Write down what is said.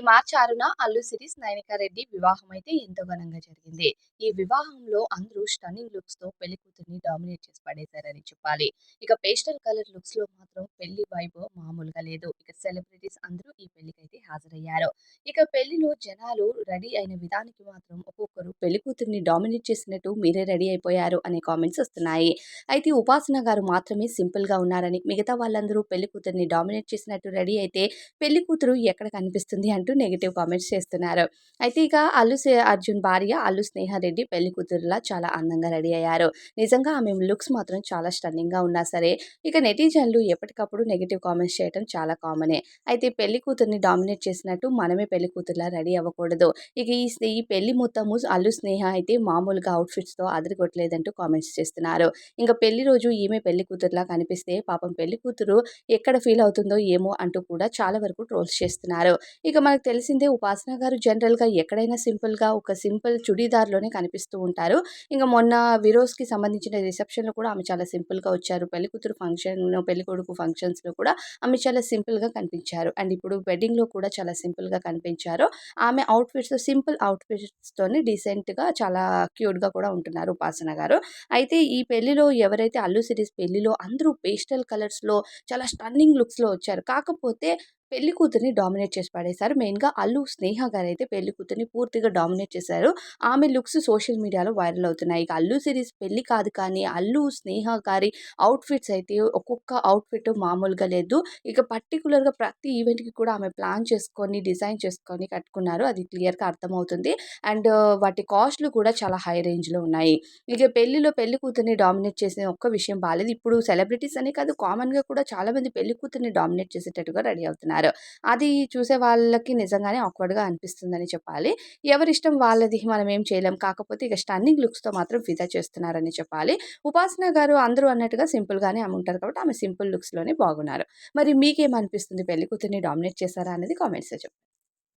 మార్చి 6న అల్లు శిరీష్, నయనికా రెడ్డి వివాహం అయితే ఎంతో ఘనంగా జరిగింది. ఈ వివాహంలో అందరూ స్టన్నింగ్ లుక్స్‌తో పెళ్లి కూతుర్ని డామినేట్ చేసి పడేశారని చెప్పాలి. ఇక పేస్టల్ కలర్ లుక్స్‌లో మాత్రం పెళ్లి వైబ్ మామూలుగా లేదు. ఇక సెలబ్రిటీస్ అందరూ ఈ పెళ్లికైతే హాజరయ్యారు. ఇక పెళ్లిలో జనాలు రెడీ అయిన విధానికి మాత్రం ఒక్కొక్కరు పెళ్లి కూతుర్ని డామినేట్ చేసినట్టు మీరే రెడీ అయిపోయారు అనే కామెంట్స్ వస్తున్నాయి. అయితే ఉపాసన గారు మాత్రమే సింపుల్‌గా ఉన్నారని, మిగతా వాళ్ళందరూ పెళ్లి కూతుర్ని డామినేట్ చేసినట్టు రెడీ అయితే పెళ్లి కూతురు ఎక్కడ కనిపిస్తుంది అంటూ నెగెటివ్ కామెంట్స్ చేస్తున్నారు. అయితే ఇక అర్జున్ భార్య అల్లు స్నేహ రెడ్డి పెళ్లి కూతురులా చాలా అందంగా రెడీ అయ్యారు. నిజంగా ఆమె లుక్స్ మాత్రం చాలా స్టన్నింగ్‌గా ఉన్నా సరే, ఇక నెటిజన్లు ఎప్పటికప్పుడు నెగెటివ్ కామెంట్స్ చేయడం చాలా కామనే. అయితే పెళ్లి కూతుర్ని డామినేట్ చేసినట్టు మనమే పెళ్లి కూతురులా రెడీ అవ్వకూడదు. ఇక ఈ పెళ్లి మొత్తము అల్లు స్నేహ అయితే మామూలుగా అవుట్‌ఫిట్స్‌తో అదరగొట్టలేదంటూ కామెంట్స్ చేస్తున్నారు. ఇంక పెళ్లి రోజు ఈమె పెళ్లి కూతురులా కనిపిస్తే పాపం పెళ్లి కూతురు ఎక్కడ ఫీల్ అవుతుందో ఏమో అంటూ కూడా చాలా వరకు ట్రోల్స్ చేస్తున్నారు. ఇక మనకు తెలిసిందే ఉపాసన గారు జనరల్‌గా ఎక్కడైనా సింపుల్‌గా ఒక సింపుల్ చుడీదార్‌లోనే కనిపిస్తూ ఉంటారు. ఇంక మొన్న విరోస్‌కి సంబంధించిన రిసెప్షన్‌లో కూడా ఆమె చాలా సింపుల్‌గా వచ్చారు. పెళ్లికూతురు ఫంక్షన్, పెళ్ళికొడుకు ఫంక్షన్స్‌లో కూడా ఆమె చాలా సింపుల్‌గా కనిపించారు. అండ్ ఇప్పుడు వెడ్డింగ్‌లో కూడా చాలా సింపుల్‌గా కనిపించారు. ఆమె అవుట్‌ఫిట్స్ సింపుల్ అవుట్‌ఫిట్స్‌తోని డీసెంట్‌గా చాలా క్యూట్‌గా కూడా ఉంటున్నారు ఉపాసన గారు. అయితే ఈ పెళ్లిలో ఎవరైతే అల్లు శిరీష్ పెళ్లిలో అందరూ పేస్టల్ కలర్స్‌లో చాలా స్టన్నింగ్ లుక్స్‌లో వచ్చారు. కాకపోతే పెళ్లి కూతురిని డామినేట్ చేసి పడేశారు. మెయిన్‌గా అల్లు స్నేహ గారైతే పెళ్లి కూతురిని పూర్తిగా డామినేట్ చేశారు. ఆమె లుక్స్ సోషల్ మీడియాలో వైరల్ అవుతున్నాయి. ఇక అల్లు సిరీస్ పెళ్లి కాదు కానీ అల్లు స్నేహ గారి అవుట్‌ఫిట్స్ అయితే ఒక్కొక్క అవుట్‌ఫిట్ మామూలుగా లేదు. ఇక పర్టిక్యులర్‌గా ప్రతి ఈవెంట్‌కి కూడా ఆమె ప్లాన్ చేసుకొని, డిజైన్ చేసుకొని కట్టుకున్నారు. అది క్లియర్‌గా అర్థమవుతుంది. అండ్ వాటి కాస్ట్‌లు కూడా చాలా హై రేంజ్‌లో ఉన్నాయి. ఇక పెళ్లిలో పెళ్లి కూతురిని డామినేట్ చేసిన ఒక్క విషయం బాలేదు. ఇప్పుడు సెలబ్రిటీస్ అనే కాదు కామన్‌గా కూడా చాలామంది పెళ్లి కూతురిని డామినేట్ చేసేటట్టుగా రెడీ అవుతున్నారు. అది చూసే వాళ్ళకి నిజంగానే ఆక్వర్డ్‌గా అనిపిస్తుందని చెప్పాలి. ఎవరిష్టం వాళ్ళది. మనం ఏం చేయలేం. కాకపోతే ఇక స్టన్నింగ్ లుక్స్‌తో మాత్రం ఫిదా చేస్తున్నారని చెప్పాలి. ఉపాసన గారు అందరూ అన్నట్టుగా సింపుల్‌గానే ఆమె ఉంటారు కాబట్టి ఆమె సింపుల్ లుక్స్‌లోనే బాగున్నారు. మరి మీకేమనిపిస్తుంది? పెళ్లి కూతురిని డామినేట్ చేశారా అనేది కామెంట్స్‌లో చెప్పండి.